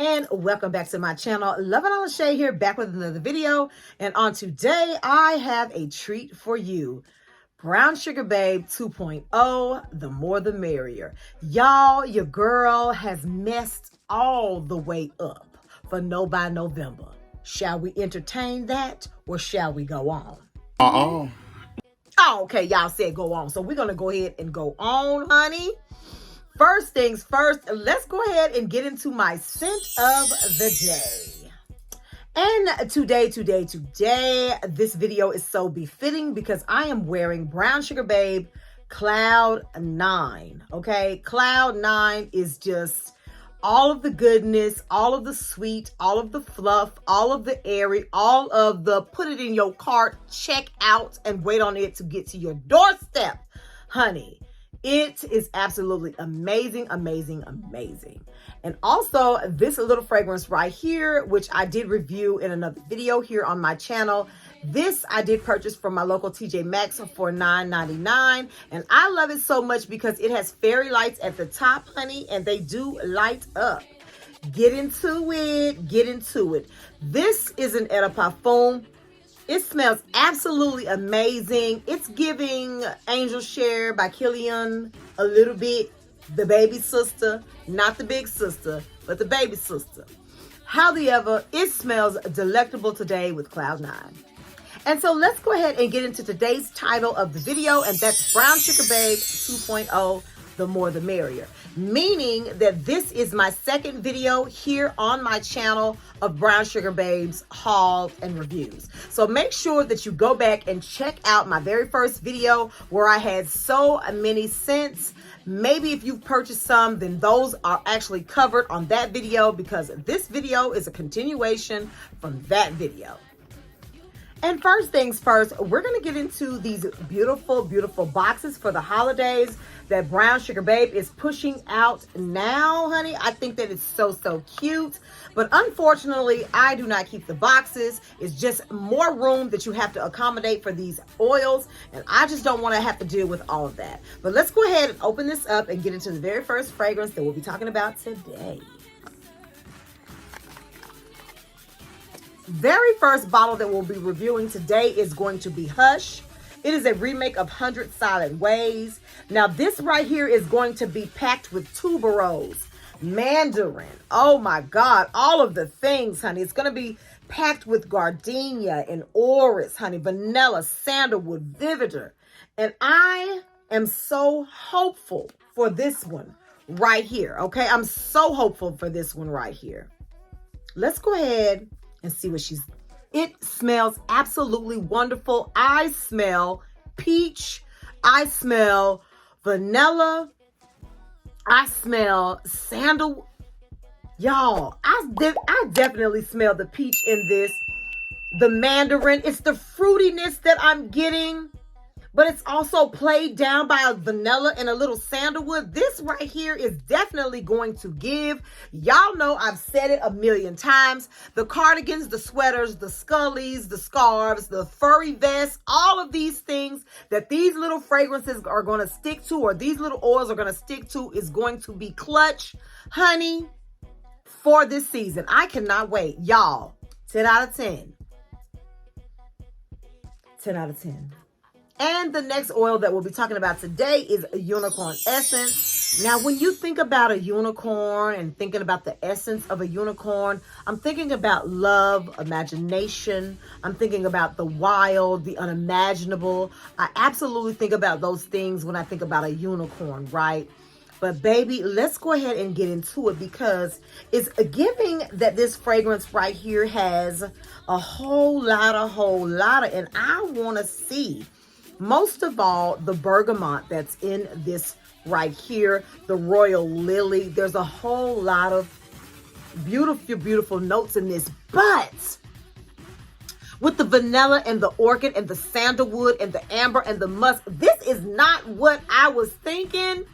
And welcome back to my channel. Luv N Lashae here, back with another video. And on today, I have a treat for you. Brown Sugar Babe 2.0, the more the merrier. Y'all, your girl has messed all the way up for No by November. Shall we entertain that or shall we go on? Oh, okay, y'all said go on. So we're going to go ahead and go on, honey. First things first, let's go ahead and get into my scent of the day. And today, this video is so befitting because I am wearing Brown Sugar Babe Cloud 9, okay? Cloud 9 is just all of the goodness, all of the sweet, all of the fluff, all of the airy, all of the put it in your cart, check out, and wait on it to get to your doorstep, honey. It is absolutely amazing, amazing, amazing. And also this little fragrance right here, which I did review in another video here on my channel. This I did purchase from my local TJ Maxx for $9.99. And I love it so much because it has fairy lights at the top, honey, and they do light up. Get into it, get into it. This is an Eau de Parfum. It smells absolutely amazing. It's giving Angel Share by Killian a little bit. The baby sister, not the big sister, but the baby sister. However, it smells delectable today with Cloud 9. And so let's go ahead and get into today's title of the video, and that's Brown Sugar Babe 2.0, the more the merrier. Meaning that this is my second video here on my channel of Brown Sugar Babe's hauls and reviews. So make sure that you go back and check out my very first video where I had so many scents. Maybe if you've purchased some, then those are actually covered on that video because this video is a continuation from that video. And first things first, we're going to get into these beautiful, beautiful boxes for the holidays that Brown Sugar Babe is pushing out now, honey. I think that it's so, so cute. But unfortunately, I do not keep the boxes. It's just more room that you have to accommodate for these oils. And I just don't want to have to deal with all of that. But let's go ahead and open this up and get into the very first fragrance that we'll be talking about today. Very first bottle that we'll be reviewing today is going to be Hush. It is a remake of 100 Silent Ways. Now this right here is going to be packed with tuberose, mandarin. Oh my God, all of the things, honey. It's going to be packed with gardenia and orris, honey, vanilla, sandalwood, vividor. And I am so hopeful for this one right here, okay? I'm so hopeful for this one right here. Let's go ahead and see what she's. It smells absolutely wonderful. I smell peach. I smell vanilla. I smell sandal. Y'all, I definitely smell the peach in this. The mandarin. It's the fruitiness that I'm getting, but it's also played down by a vanilla and a little sandalwood. This right here is definitely going to give. Y'all know I've said it a million times. The cardigans, the sweaters, the scullies, the scarves, the furry vests, all of these things that these little fragrances are going to stick to, or these little oils are going to stick to, is going to be clutch, honey, for this season. I cannot wait. Y'all, 10 out of 10. 10 out of 10. And the next oil that we'll be talking about today is a unicorn essence. Now, when you think about a unicorn and thinking about the essence of a unicorn, I'm thinking about love, imagination. I'm thinking about the wild, the unimaginable. I absolutely think about those things when I think about a unicorn, right? But baby, let's go ahead and get into it because it's giving that this fragrance right here has a whole lot of, and I want to see. Most of all, the bergamot that's in this right here, the royal lily. There's a whole lot of beautiful, beautiful notes in this. But with the vanilla and the orchid and the sandalwood and the amber and the musk, this is not what I was thinking.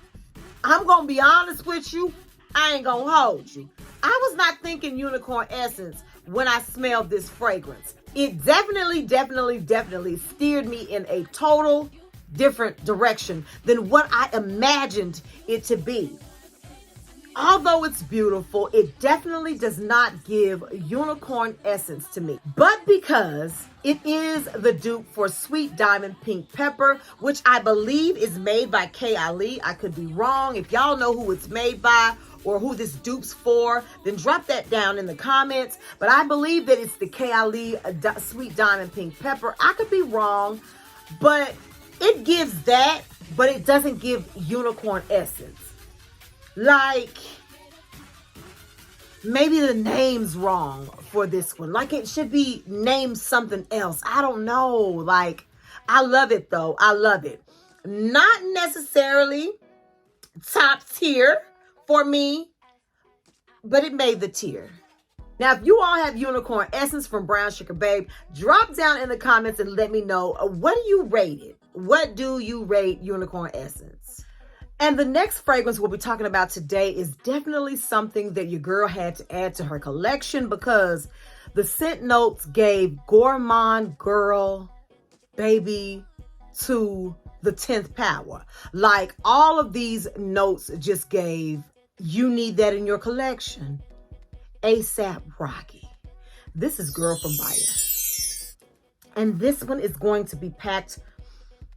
I'm going to be honest with you. I ain't going to hold you. I was not thinking unicorn essence when I smelled this fragrance. It definitely steered me in a total different direction than what I imagined it to be. Although it's beautiful, it definitely does not give unicorn essence to me. But because it is the dupe for Sweet Diamond Pink Pepper, which I believe is made by K.I.L.E. I could be wrong. If y'all know who it's made by or who this dupe's for, then drop that down in the comments. But I believe that it's the K.I.L.E. Sweet Diamond Pink Pepper. I could be wrong, but it gives that, but it doesn't give unicorn essence. Like, maybe the name's wrong for this one. Like, it should be named something else. I don't know. Like, I love it though. I love it. Not necessarily top tier for me, but it made the tier. Now, if you all have unicorn essence from Brown Sugar Babe, drop down in the comments and let me know, what do you rate it? What do you rate unicorn essence? And the next fragrance we'll be talking about today is definitely something that your girl had to add to her collection, because the scent notes gave Gourmand girl, baby, to the 10th power. Like, all of these notes just gave, you need that in your collection. ASAP Rocky. This is Girl from Bayer. And this one is going to be packed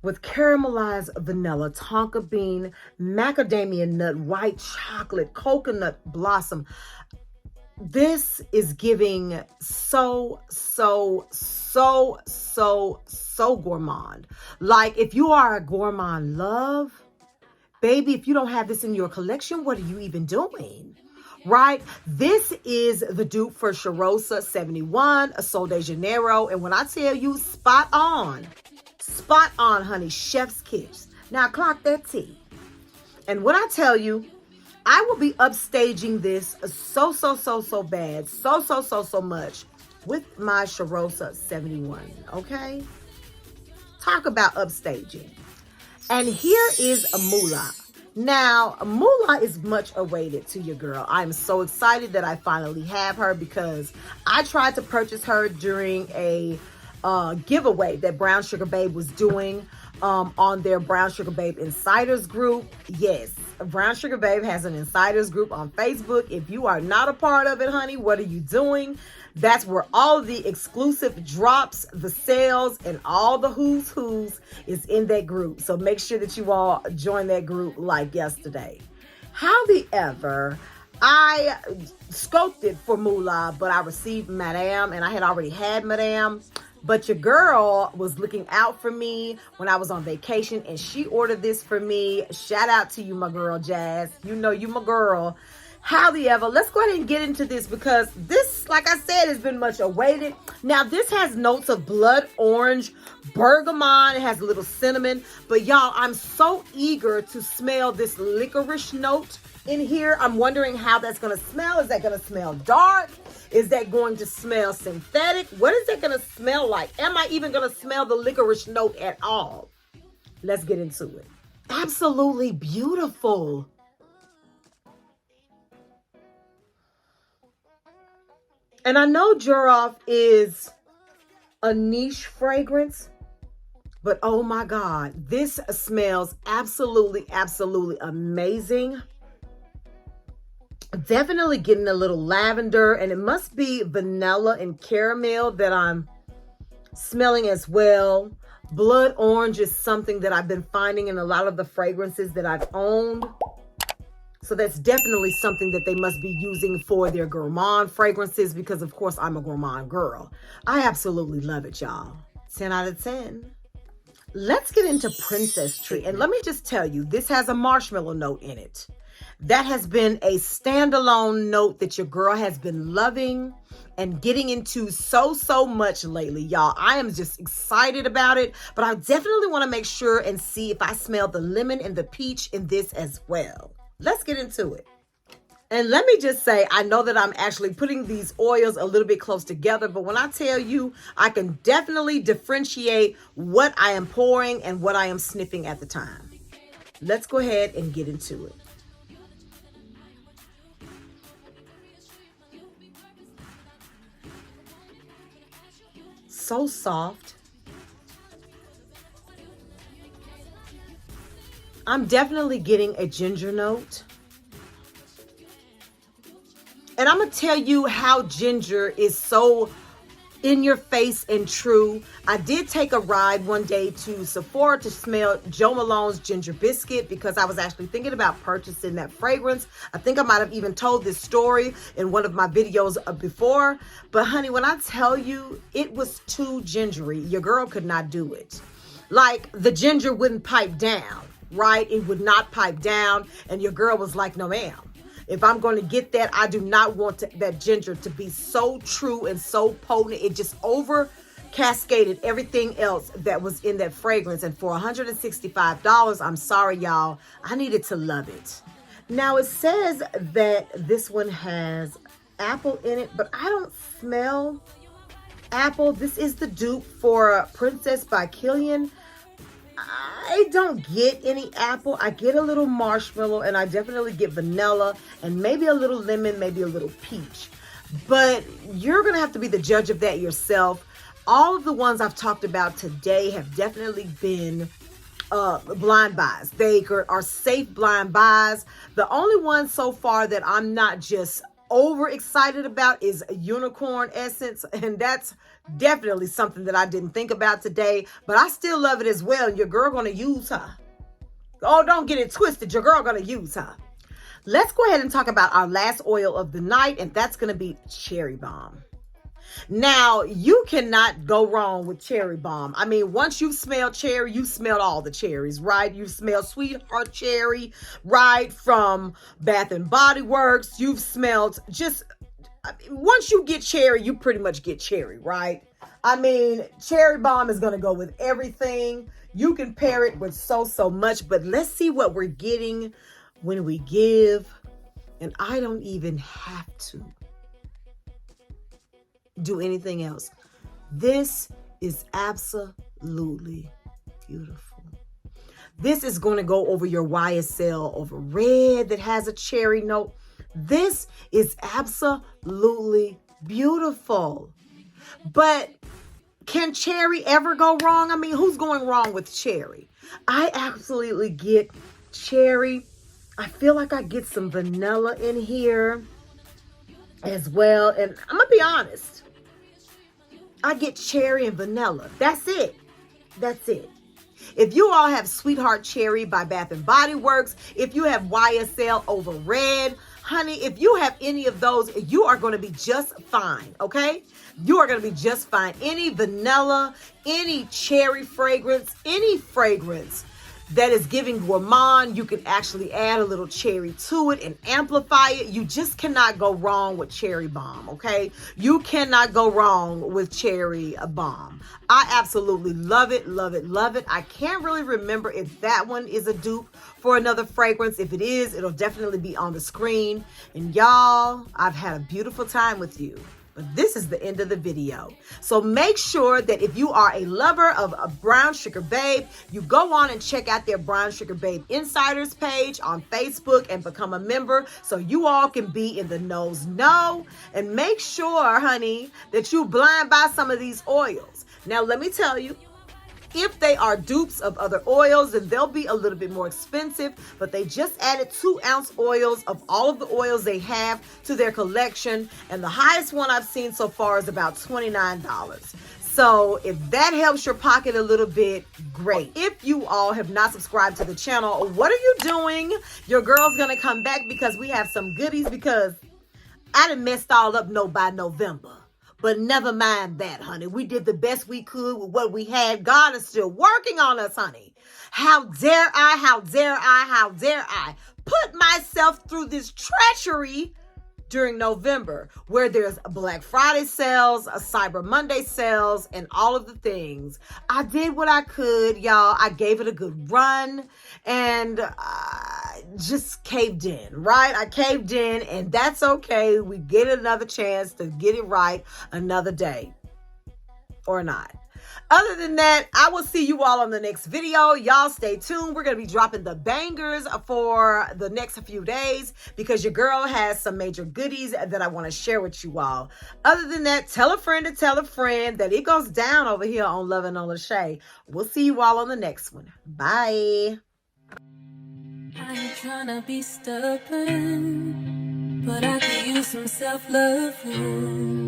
with caramelized vanilla, tonka bean, macadamia nut, white chocolate, coconut blossom. This is giving so gourmand. Like, if you are a gourmand love, baby, if you don't have this in your collection, what are you even doing? Right? This is the dupe for Charosa 71, a Sol de Janeiro. And when I tell you, spot on, honey, chef's kiss. Now clock that T. And when I tell you, I will be upstaging this so bad, so much with my Charosa 71, okay? Talk about upstaging. And here is a Moola. Now, Moola is much awaited to your girl. I'm so excited that I finally have her, because I tried to purchase her during a giveaway that Brown Sugar Babe was doing on their Brown Sugar Babe Insiders group. Yes, Brown Sugar Babe has an Insiders group on Facebook. If you are not a part of it, honey, what are you doing? That's where all the exclusive drops, the sales, and all the who's is in that group. So make sure that you all join that group like yesterday. However, I scoped it for Moola, but I received Madame, and I had already had Madame. But your girl was looking out for me when I was on vacation, and she ordered this for me. Shout out to you, my girl, Jazz. You know you my girl. However, let's go ahead and get into this, because this, like I said, has been much awaited. Now, this has notes of blood orange, bergamot. It has a little cinnamon. But y'all, I'm so eager to smell this licorice note in here. I'm wondering how that's going to smell. Is that going to smell dark? Is that going to smell synthetic? What is that going to smell like? Am I even going to smell the licorice note at all? Let's get into it. Absolutely beautiful. And I know Juroff is a niche fragrance, but oh my God, this smells absolutely amazing. Definitely getting a little lavender, and it must be vanilla and caramel that I'm smelling as well. Blood orange is something that I've been finding in a lot of the fragrances that I've owned. So that's definitely something that they must be using for their Gourmand fragrances, because of course I'm a Gourmand girl. I absolutely love it, y'all. 10 out of 10. Let's get into Princess Tree. And let me just tell you, this has a marshmallow note in it. That has been a standalone note that your girl has been loving and getting into so much lately, y'all. I am just excited about it, but I definitely want to make sure and see if I smell the lemon and the peach in this as well. Let's get into it. And let me just say, I know that I'm actually putting these oils a little bit close together, but when I tell you, I can definitely differentiate what I am pouring and what I am sniffing at the time. Let's go ahead and get into it. So soft. I'm definitely getting a ginger note. tell you how ginger is so in your face and true? I did take a ride one day to Sephora to smell Jo Malone's Ginger Biscuit because I was actually thinking about purchasing that fragrance. I think I might have even told this story in one of my videos before. But honey, when I tell you, it was too gingery. Your girl could not do it. Like, the ginger wouldn't pipe down, right? It would not pipe down. And your girl was like, no ma'am. If I'm going to get that, I do not want that ginger to be so true and so potent. It just over cascaded everything else that was in that fragrance. And for $165, I'm sorry, y'all, I needed to love it. Now, it says that this one has apple in it, but I don't smell apple. This is the dupe for Princess by Killian. I don't get any apple. I get a little marshmallow, and I definitely get vanilla and maybe a little lemon, maybe a little peach. But you're going to have to be the judge of that yourself. All of the ones I've talked about today have definitely been blind buys. They are safe blind buys. The only one so far that I'm not just overexcited about is a unicorn essence, and that's definitely something that I didn't think about today, but I still love it as well. And your girl gonna use her. Oh, don't get it twisted. Your girl gonna use her. Let's go ahead and talk about our last oil of the night, and that's gonna be Cherry Bomb. Now, you cannot go wrong with Cherry Bomb. I mean, once you smell cherry, you smelled all the cherries, right? You smell Sweetheart Cherry, right? From Bath and Body Works. You've smelled just, I mean, once you get cherry, you pretty much get cherry, right? I mean, Cherry Bomb is going to go with everything. You can pair it with so much, but let's see what we're getting when we give. And I don't even have to do anything else. This is absolutely beautiful. This is going to go over your YSL, over red that has a cherry note. This is absolutely beautiful. But can cherry ever go wrong? I mean, who's going wrong with cherry? I absolutely get cherry. I feel like I get some vanilla in here as well. And I'm going to be honest. I get cherry and vanilla. That's it. That's it. If you all have Sweetheart Cherry by Bath and Body Works, if you have YSL over red, honey, if you have any of those, you are going to be just fine, okay? You are going to be just fine. Any vanilla, any cherry fragrance, any fragrance that is giving Gourmand, you can actually add a little cherry to it and amplify it. You just cannot go wrong with Cherry Bomb, okay? You cannot go wrong with Cherry Bomb. I absolutely love it, love it, love it. I can't really remember if that one is a dupe for another fragrance. If it is, it'll definitely be on the screen. And y'all, I've had a beautiful time with you. But this is the end of the video. So make sure that if you are a lover of a Brown Sugar Babe, you go on and check out their Brown Sugar Babe Insiders page on Facebook and become a member so you all can be in the know. And make sure, honey, that you blind buy some of these oils. Now, let me tell you, if they are dupes of other oils, then they'll be a little bit more expensive, but they just added 2-ounce oils of all of the oils they have to their collection. And the highest one I've seen so far is about $29. So if that helps your pocket a little bit, great. If you all have not subscribed to the channel, what are you doing? Your girl's going to come back because we have some goodies, because I done messed all up by November. But never mind that, honey. We did the best we could with what we had. God is still working on us, honey. How dare I put myself through this treachery during November, where there's Black Friday sales, a Cyber Monday sales, and all of the things. I did what I could, y'all. I gave it a good run and just caved in, right? I caved in, and that's okay. We get another chance to get it right another day, or not. Other than that, I will see you all on the next video. Y'all stay tuned. We're going to be dropping the bangers for the next few days because your girl has some major goodies that I want to share with you all. Other than that, tell a friend to tell a friend that it goes down over here on Luv N on Lashae. We'll see you all on the next one. Bye. I ain't tryna be stubborn. but I could use some self-love.